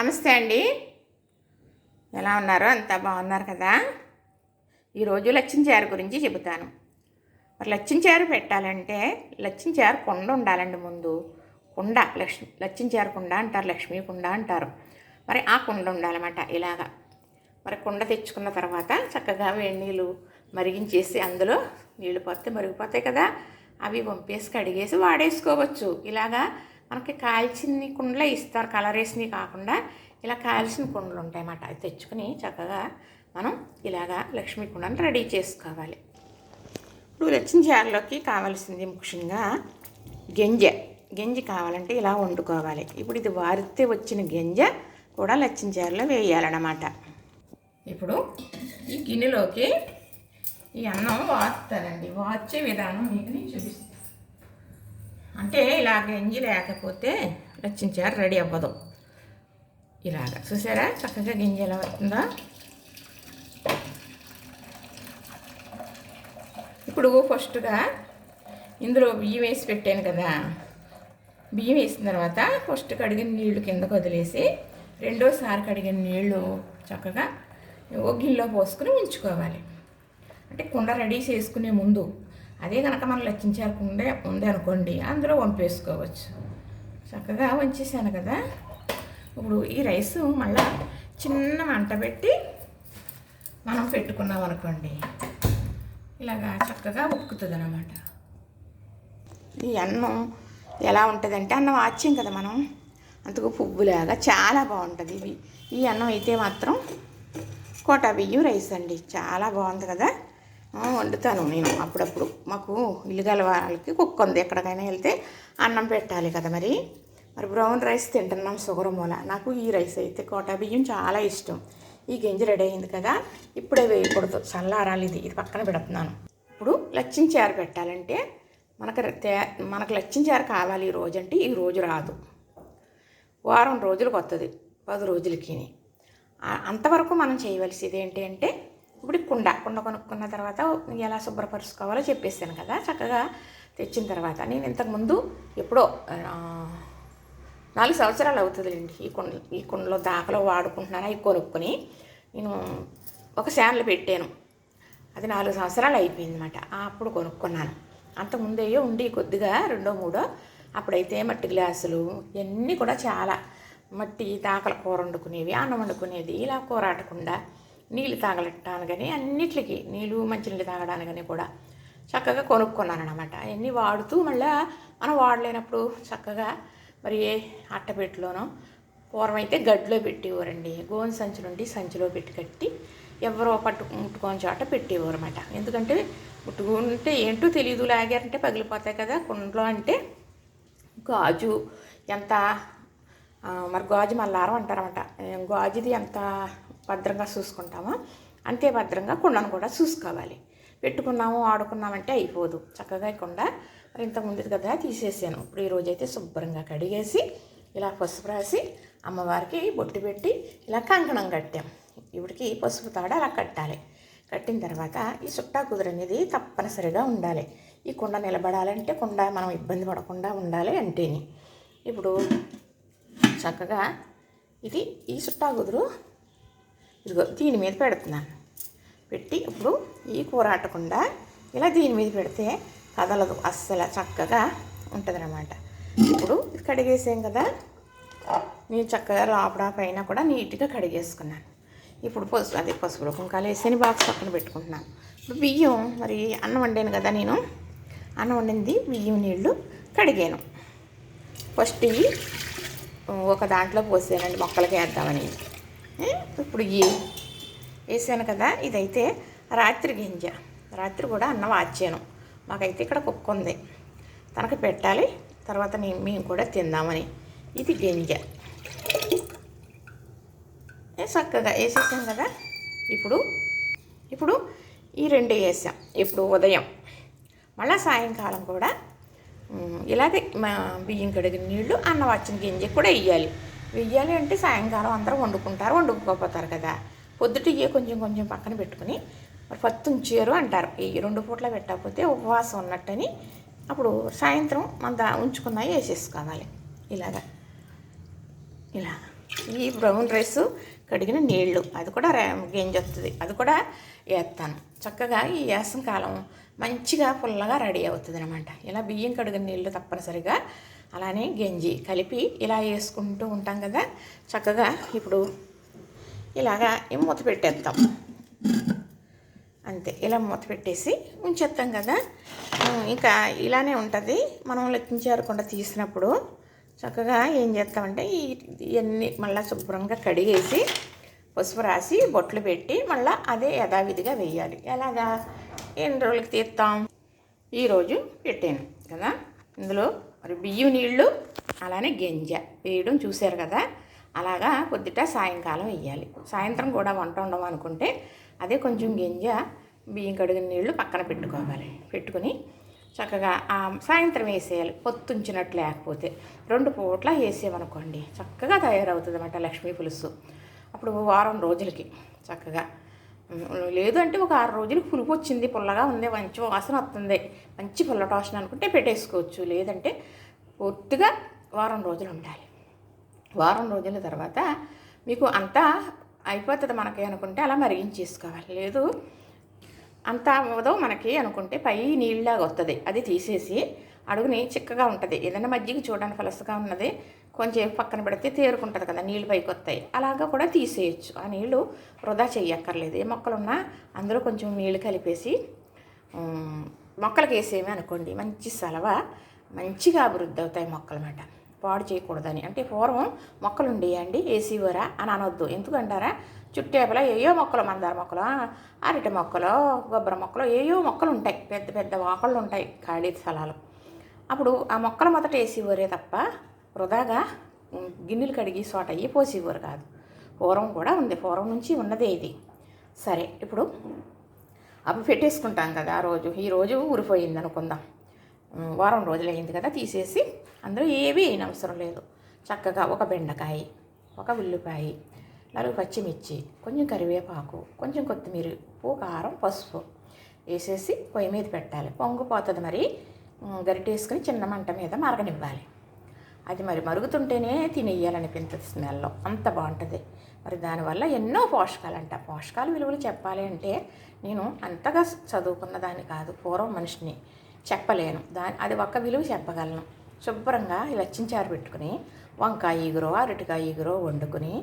నమస్తే అండి. ఎలా ఉన్నారు? అంతా బాగున్నారు కదా? ఈరోజు లచ్చించారు గురించి చెబుతాను. మరి లచ్చించారు పెట్టాలంటే లచ్చించారు కుండ ఉండాలండి. ముందు కుండ లచ్చించారు కుండ అంటారు, లక్ష్మీ కుండ అంటారు. మరి ఆ కుండ ఉండాలన్నమాట. ఇలాగా మరి కుండ తెచ్చుకున్న తర్వాత చక్కగా వేడి నీళ్ళు మరిగించేసి అందులో నీళ్ళు పోతే మరిగిపోతాయి కదా, అవి వంపేసి కడిగేసి వాడేసుకోవచ్చు. ఇలాగా మనకి కాల్చిన కుండలే ఇస్తారు, కలర్ వేసినవి కాకుండా ఇలా కాల్చిన కుండలు ఉంటాయన్నమాట. అవి తెచ్చుకుని చక్కగా మనం ఇలాగా లక్ష్మీ కుండను రెడీ చేసుకోవాలి. ఇప్పుడు లచ్చించారులోకి కావాల్సింది ముఖ్యంగా గంజి కావాలంటే ఇలా వండుకోవాలి. ఇప్పుడు ఇది వారితే వచ్చిన గింజ కూడా లచ్చించారులో వేయాలన్నమాట. ఇప్పుడు ఈ గిన్నెలోకి ఈ అన్నం వార్తానండి. వార్చే విధానం మీకు నేను చూపిస్తాను. అంటే ఇలా గంజి లేకపోతే లచ్చించారు రెడీ అవ్వదు. ఇలాగ చూసారా చక్కగా గింజ ఎలా అవుతుందా. ఇప్పుడు ఫస్ట్గా ఇందులో బియ్యం వేసి పెట్టాను కదా, బియ్యం వేసిన తర్వాత ఫస్ట్ కడిగిన నీళ్లు కిందకు వదిలేసి రెండోసారి కడిగిన నీళ్లు చక్కగా ఓ గిన్నెలో పోసుకుని ఉంచుకోవాలి. అంటే కుండ రెడీ చేసుకునే ముందు. అదే కనుక మనం లచ్చించారు కుండ ఉంది అనుకోండి, అందులో వంపేసుకోవచ్చు. చక్కగా వంచేసాను కదా. ఇప్పుడు ఈ రైసు మళ్ళీ చిన్న మంట పెట్టి మనం పెట్టుకున్నాం అనుకోండి, ఇలాగా చక్కగా ఉక్కుతుంది అన్నమాట. ఈ అన్నం ఎలా ఉంటుందంటే అన్నం ఆచ్యం కదా మనం, అందుకు పువ్వులాగా చాలా బాగుంటుంది. ఈ అన్నం అయితే మాత్రం కోటా బియ్యం రైస్ అండి, చాలా బాగుంది కదా. వండుతాను నేను అప్పుడప్పుడు. మాకు ఇల్లుగల వాళ్ళకి కుక్క ఉంది, ఎక్కడికైనా వెళ్తే అన్నం పెట్టాలి కదా. మరి బ్రౌన్ రైస్ తింటున్నాం షుగర్ మూల. నాకు ఈ రైస్ అయితే కోటా బియ్యం చాలా ఇష్టం. ఈ గింజ రెడీ అయింది కదా, ఇప్పుడే వేయకూడదు, చల్లారాలి. ఇది పక్కన పెడుతున్నాను. ఇప్పుడు లచ్చించారు పెట్టాలంటే మనకు లచ్చించారు కావాలి ఈ రోజు అంటే ఈ రోజు రాదు, వారం రోజులకు వస్తుంది, 10 రోజులకి. అంతవరకు మనం చేయవలసింది ఏంటి అంటే ఇప్పుడు కుండ కొనుక్కున్న తర్వాత ఎలా శుభ్రపరుచుకోవాలో చెప్పేసాను కదా. చక్కగా తెచ్చిన తర్వాత నేను ఇంతకుముందు ఎప్పుడో 4 సంవత్సరాలు అవుతుందండి ఈ కుండలో దాకలో వాడుకుంటున్నాను. అవి కొనుక్కొని నేను ఒక శాన్లు పెట్టాను, అది 4 సంవత్సరాలు అయిపోయింది అన్నమాట. అప్పుడు కొనుక్కున్నాను. అంతకుముందేయో ఉండి కొద్దిగా 2, 3 అప్పుడైతే మట్టి గ్లాసులు ఇవన్నీ కూడా చాలా మట్టి దాకల కూర వండుకునేవి, అన్నం వండుకునేది. ఇలా కూర ఆటకుండా నీళ్ళు తాగలటాను కానీ అన్నిటికి నీళ్ళు మంచినీళ్ళు తాగడానికి కానీ కూడా చక్కగా కొనుక్కున్నాను అన్నమాట. అవన్నీ వాడుతూ మళ్ళీ మనం వాడలేనప్పుడు చక్కగా మరి అట్టపెట్టులోనో, పూర్వం అయితే గడ్డిలో పెట్టేవారండి. గోను సంచి నుండి సంచిలో పెట్టి కట్టి ఎవరో ముట్టుకొని చోట పెట్టేవారు అన్నమాట. ఎందుకంటే ముట్టుకుంటే ఏంటో తెలియదు, లాగారంటే పగిలిపోతాయి కదా. కుండలో అంటే గాజు ఎంత మరి గాజు మల్లారం అంటారన్నమాట. గాజుది ఎంత భద్రంగా చూసుకుంటామో అంతే భద్రంగా కుండను కూడా చూసుకోవాలి. పెట్టుకున్నాము ఆడుకున్నామంటే అయిపోదు. చక్కగా కుండ మరి ఇంతకుముందు కదా తీసేసాను. ఇప్పుడు ఈరోజు అయితే శుభ్రంగా కడిగేసి ఇలా పసుపు రాసి అమ్మవారికి బొట్టు పెట్టి ఇలా కంకణం కట్టాం. ఇవిడికి పసుపు తాడు అలా కట్టాలి. కట్టిన తర్వాత ఈ చుట్టా కుదురు అనేది తప్పనిసరిగా ఉండాలి. ఈ కుండ నిలబడాలంటే కుండ మనం ఇబ్బంది పడకుండా ఉండాలి అంటేని. ఇప్పుడు చక్కగా ఈ చుట్టా కుదురు ఇదిగో దీని మీద పెడుతున్నాను. పెట్టి ఇప్పుడు ఈ కూర ఆటకుండా ఇలా దీని మీద పెడితే కదలదు, అస్సలు చక్కగా ఉంటుంది అన్నమాట. ఇప్పుడు కడిగేసాం కదా, నేను చక్కగా లోపల పైన కూడా నీట్గా కడిగేసుకున్నాను. ఇప్పుడు పసుపులో కుంకాలు వేసి బాక్స్ పక్కన పెట్టుకుంటున్నాను. ఇప్పుడు బియ్యం మరి అన్నం వండాను కదా, నేను అన్నం వండింది బియ్యం నీళ్ళు కడిగాను. ఫస్ట్ ఇవి ఒక దాంట్లో పోసానండి మొక్కలకి వేద్దామని. ఇప్పుడు వేసాను కదా, ఇదైతే రాత్రి గింజ. రాత్రి కూడా అన్నం వాచాను. మాకైతే ఇక్కడ కుక్క ఉంది, తనకు పెట్టాలి, తర్వాత మేము కూడా తిందామని. ఇది గింజ చక్కగా వేసేసాం కదా. ఇప్పుడు ఈ 2 వేసాం. ఇప్పుడు ఉదయం మళ్ళీ సాయంకాలం కూడా ఇలాగే బియ్యం కడిగిన నీళ్ళు అన్నం వచ్చిన గింజ కూడా వెయ్యాలి అంటే సాయంకాలం అందరూ వండుకుంటారు, వండుకోపోతారు కదా. పొద్దుట కొంచెం పక్కన పెట్టుకుని మరి పత్తుంచారు అంటారు. ఈ 2 పూట్ల పెట్టకపోతే ఉపవాసం ఉన్నట్టని. అప్పుడు సాయంత్రం ఉంచుకున్నవి వేసేసుకోవాలి. ఇలా ఈ బ్రౌన్ రైస్ కడిగిన నీళ్ళు అది కూడా గంజి వస్తుంది, అది కూడా వేస్తాను. చక్కగా ఈ వేసం కాలం మంచిగా పుల్లగా రెడీ అవుతుంది అనమాట. ఇలా బియ్యం కడిగిన నీళ్ళు తప్పనిసరిగా, అలానే గంజి కలిపి ఇలా వేసుకుంటూ ఉంటాం కదా. చక్కగా ఇప్పుడు ఇలాగా మూత పెట్టేస్తాం అంతే. ఇలా మూత పెట్టేసి ఉంచేస్తాం కదా. ఇంకా ఇలానే ఉంటుంది. మనం లెక్కించేరకుండా తీసినప్పుడు చక్కగా ఏం చేస్తామంటే ఇవన్నీ మళ్ళీ శుభ్రంగా కడిగేసి పసుపు రాసి బొట్లు పెట్టి మళ్ళీ అదే యథావిధిగా వేయాలి. ఎలాగా ఎన్ని రోజులకి తీస్తాం? ఈరోజు పెట్టాను కదా. ఇందులో మరి బియ్యం నీళ్ళు అలానే గింజ వేయడం చూశారు కదా. అలాగా పొద్దుట సాయంకాలం వేయాలి. సాయంత్రం కూడా వంట ఉండవు అనుకుంటే అదే కొంచెం గింజ బియ్యం కడిగిన నీళ్ళు పక్కన పెట్టుకోవాలి. పెట్టుకుని చక్కగా సాయంత్రం వేసేయాలి. పొత్తుంచినట్టు లేకపోతే 2 పూట్ల వేసేమనుకోండి చక్కగా తయారవుతుంది అన్నమాట లక్ష్మీ పులుసు. అప్పుడు వారం రోజులకి చక్కగా, లేదు అంటే ఒక 6 రోజులకి పులుపు వచ్చింది, పుల్లగా ఉంది, మంచి వాసన వస్తుంది, మంచి పుల్ల టోషన్ అనుకుంటే పెట్టేసుకోవచ్చు. లేదంటే పూర్తిగా వారం రోజులు ఉండాలి. వారం రోజుల తర్వాత మీకు అంతా అయిపోతుంది మనకి అనుకుంటే అలా మరిగించేసుకోవాలి. లేదు అంతా అవ్వదో మనకి అనుకుంటే పై నీళ్ళలాగా వస్తుంది, అది తీసేసి అడుగుని చిక్కగా ఉంటుంది. ఏదైనా మజ్జిగ చూడడానికి పలసగా ఉన్నది కొంచెం పక్కన పెడితే తేరుకుంటుంది కదా, నీళ్ళు పైకి వస్తాయి. అలాగా కూడా తీసేయచ్చు. ఆ నీళ్ళు వృధా చెయ్యక్కర్లేదు. ఏ మొక్కలున్నా అందులో కొంచెం నీళ్ళు కలిపేసి మొక్కలకి వేసేమి అనుకోండి, మంచి సలవ మంచిగా అభివృద్ధి అవుతాయి మొక్కలు అన్నమాట. పాడు చేయకూడదని. అంటే పూర్వం మొక్కలు ఉండేయండి వేసేవరా అని అనొద్దు. ఎందుకంటారా, చుట్టేపల ఏయో మొక్కలు, మందార మొక్కలు, అరటి మొక్కలు, కొబ్బరి మొక్కలు, ఏయో మొక్కలు ఉంటాయి, పెద్ద పెద్ద వాకళ్ళు ఉంటాయి ఖాళీ స్థలాలు. అప్పుడు ఆ మొక్కలు మొదట వేసేవరే తప్ప వృధాగా గిన్నెలు కడిగి చోట అయ్యి పోసేవారు కాదు. పూర్వం కూడా ఉంది, పూర్వం నుంచి ఉన్నదే ఇది. సరే, ఇప్పుడు అప్పుడు పెట్టేసుకుంటాం కదా. ఆ రోజు ఈ రోజు ఊరిపోయింది అనుకుందాం, వారం రోజులు అయింది కదా. తీసేసి అందులో ఏమీ అవసరం లేదు. చక్కగా ఒక బెండకాయ, ఒక ఉల్లిపాయ, 4 పచ్చిమిర్చి, కొంచెం కరివేపాకు, కొంచెం కొత్తిమీర, ఉప్పు, కారం, పసుపు వేసేసి పొయ్యి మీద పెట్టాలి. పొంగిపోతుంది మరి, గరిటేసుకుని చిన్న మంట మీద మరగనివ్వాలి. అది మరి మరుగుతుంటేనే తినేయాలనిపించదు, స్మెల్లో అంత బాగుంటుంది. మరి దానివల్ల ఎన్నో పోషకాల విలువలు చెప్పాలి అంటే నేను అంతగా చదువుకున్న దాన్ని కాదు, పూర్వం మనిషిని, చెప్పలేను. అది ఒక్క విలువ చెప్పగలను. శుభ్రంగా లచ్చించారు పెట్టుకుని వంకాయ ఈగురో అరటికాయ ఈగురో వండుకుని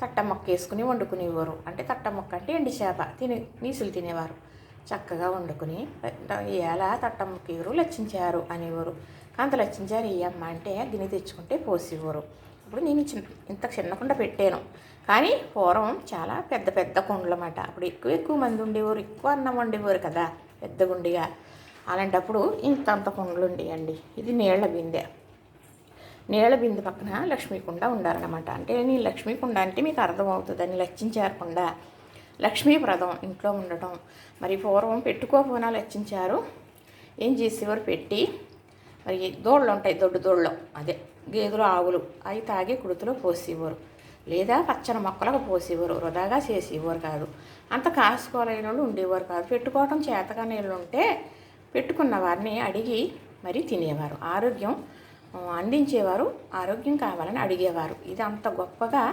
తట్ట మొక్క వేసుకుని వండుకునేవారు. అంటే తట్ట మొక్క అంటే ఎండి చేప నీసులు తినేవారు. చక్కగా వండుకుని ఎలా తట్ట మొక్క ఈగురు లచ్చించారు అనేవారు. కాంత లచ్చించారు ఇయ్యమ్మ అంటే గిన్నె తెచ్చుకుంటే పోసేవారు. ఇప్పుడు నేను ఇంత చిన్న కుండ పెట్టాను, కానీ పూర్వం చాలా పెద్ద పెద్ద కుండలు అన్నమాట. అప్పుడు ఎక్కువ మంది ఉండేవారు, ఎక్కువ అన్నం వండేవారు కదా పెద్ద గుండిగా. అలాంటప్పుడు ఇంతంత కుండలు ఉండేయండి. ఇది నీళ్ల బిందె పక్కన లక్ష్మీకుండ ఉండాలన్నమాట. అంటే నేను లక్ష్మీకుండ అంటే మీకు అర్థమవుతుందని, లచ్చించారకుండా లక్ష్మీప్రదం ఇంట్లో ఉండటం. మరి పూర్వం పెట్టుకోపోయినా లచ్చించారు ఏం చేసేవారు, పెట్టి మరి దోళ్ళు ఉంటాయి, దొడ్డు దోళ్ళు, అదే గేదెలు ఆవులు, అవి తాగే కుడుతులో పోసేవారు. లేదా పచ్చని మొక్కలకు పోసేవారు. వృధాగా చేసేవారు కాదు. అంత కాసుకోలేని వాళ్ళు ఉండేవారు కాదు. పెట్టుకోవటం చేతగా నీళ్ళు ఉంటే పెట్టుకున్న వారిని అడిగి మరీ తినేవారు. ఆరోగ్యం అందించేవారు, ఆరోగ్యం కావాలని అడిగేవారు. ఇది అంత గొప్పగా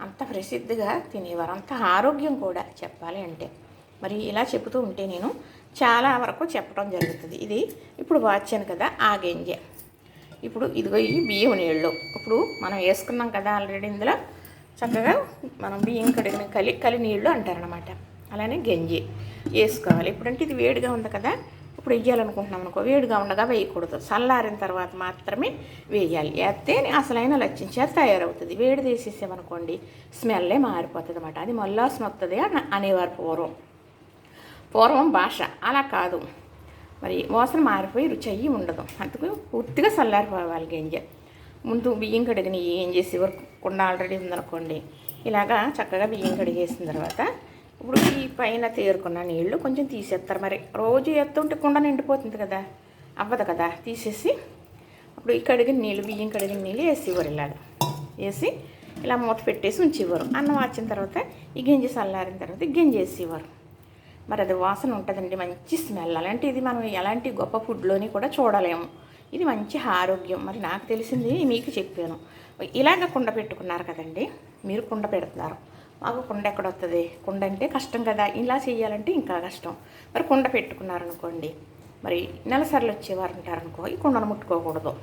అంత ప్రసిద్ధిగా తినేవారు, అంత ఆరోగ్యం కూడా చెప్పాలి అంటే. మరి ఇలా చెబుతూ ఉంటే నేను చాలా వరకు చెప్పడం జరుగుతుంది. ఇది ఇప్పుడు వాచాను కదా ఆ గింజ. ఇప్పుడు ఇదిగో ఈ బియ్యం నీళ్ళు ఇప్పుడు మనం వేసుకున్నాం కదా ఆల్రెడీ. ఇందులో చక్కగా మనం బియ్యం కడిగిన కలి నీళ్ళు అంటారనమాట. అలానే గంజి వేసుకోవాలి. ఇప్పుడంటే ఇది వేడిగా ఉంది కదా, ఇప్పుడు వేయాలనుకుంటున్నాం అనుకో, వేడిగా ఉండగా వేయకూడదు, చల్లారిన తర్వాత మాత్రమే వేయాలి. వేస్తే అసలైన లచ్చించారు తయారవుతుంది. వేడి తీసేసామనుకోండి స్మెల్లే మారిపోతుంది అన్నమాట. అది మల్లాసన వస్తుంది అనేవారు పూర్వం భాష. అలా కాదు, మరి వాసన మారిపోయి రుచి అయ్యి ఉండదు. అందుకు పూర్తిగా చల్లారిపోవాలి గింజ. ముందు బియ్యం కడిగిన ఏం చేసేవారు, కుండ ఆల్రెడీ ఉందనుకోండి, ఇలాగా చక్కగా బియ్యం కడిగేసిన తర్వాత ఇప్పుడు ఈ పైన తేరుకున్న నీళ్ళు కొంచెం తీసేస్తారు. మరి రోజు ఎత్తుంటే కుండ నిండిపోతుంది కదా, అవ్వదు కదా. తీసేసి అప్పుడు ఈ కడిగిన నీళ్ళు, బియ్యం కడిగిన నీళ్ళు వేసేవారు. ఇలాగ వేసి ఇలా మూత పెట్టేసి ఉంచేవారు. అన్నం వచ్చిన తర్వాత ఈ గింజ చల్లారిన తర్వాత ఈ గింజ వేసేవారు. మరి అది వాసన ఉంటుందండి, మంచి స్మెల్. అలాంటిది మనం ఎలాంటి గొప్ప ఫుడ్లోని కూడా చూడలేము. ఇది మంచి ఆరోగ్యం. మరి నాకు తెలిసింది మీకు చెప్పాను. ఇలాగ కుండ పెట్టుకున్నారు కదండి, మీరు కుండ పెడుతున్నారు, మాకు కుండ ఎక్కడ వస్తుంది? కుండ అంటే కష్టం కదా, ఇలా చేయాలంటే ఇంకా కష్టం. మరి కుండ పెట్టుకున్నారనుకోండి, మరి నెలసరిలు వచ్చేవారు ఉంటారనుకో, ఈ కుండను ముట్టుకోకూడదు.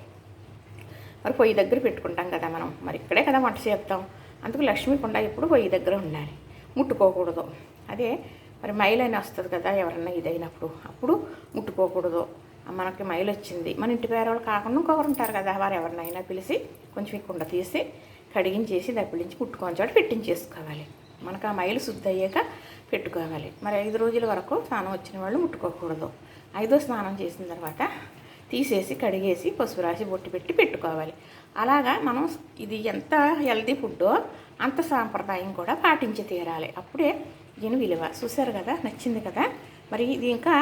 మరి పొయ్యి దగ్గర పెట్టుకుంటాం కదా మనం, మరి ఇక్కడే కదా వంట చేస్తాం, అందుకు లక్ష్మీ కుండ ఎప్పుడు పొయ్యి దగ్గర ఉండాలి, ముట్టుకోకూడదు. అదే మరి మైలైన వస్తుంది కదా ఎవరన్నా ఇదైనప్పుడు, అప్పుడు ముట్టుకోకూడదు. మనకి మైలు వచ్చింది, మన ఇంటి పేరవాళ్ళు కాకుండా ఇంకొకరు ఉంటారు కదా, వారు ఎవరినైనా పిలిచి కొంచెం ఈ కుండ తీసి కడిగించేసి దప్పిలించి ముట్టుకొని చోట పెట్టించేసుకోవాలి. మనకు ఆ మైలు శుద్ధి అయ్యాక పెట్టుకోవాలి. మరి 5 రోజుల వరకు స్నానం వచ్చిన వాళ్ళు ముట్టుకోకూడదు. 5వ స్నానం చేసిన తర్వాత తీసేసి కడిగేసి పసుపు రాసి బొట్టు పెట్టి పెట్టుకోవాలి. అలాగా మనం ఇది ఎంత హెల్తీ ఫుడ్డో అంత సాంప్రదాయం కూడా పాటించి తీరాలి. అప్పుడే దీని విలువ. చూశారు కదా, నచ్చింది కదా. మరి ఇది ఇంకా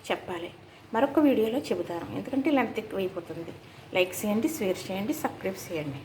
చెప్పాలి, మరొక వీడియోలో చెబుతాను, ఎందుకంటే లెంత్ ఎక్కువైపోతుంది. లైక్ చేయండి, షేర్ చేయండి, సబ్స్క్రైబ్ చేయండి.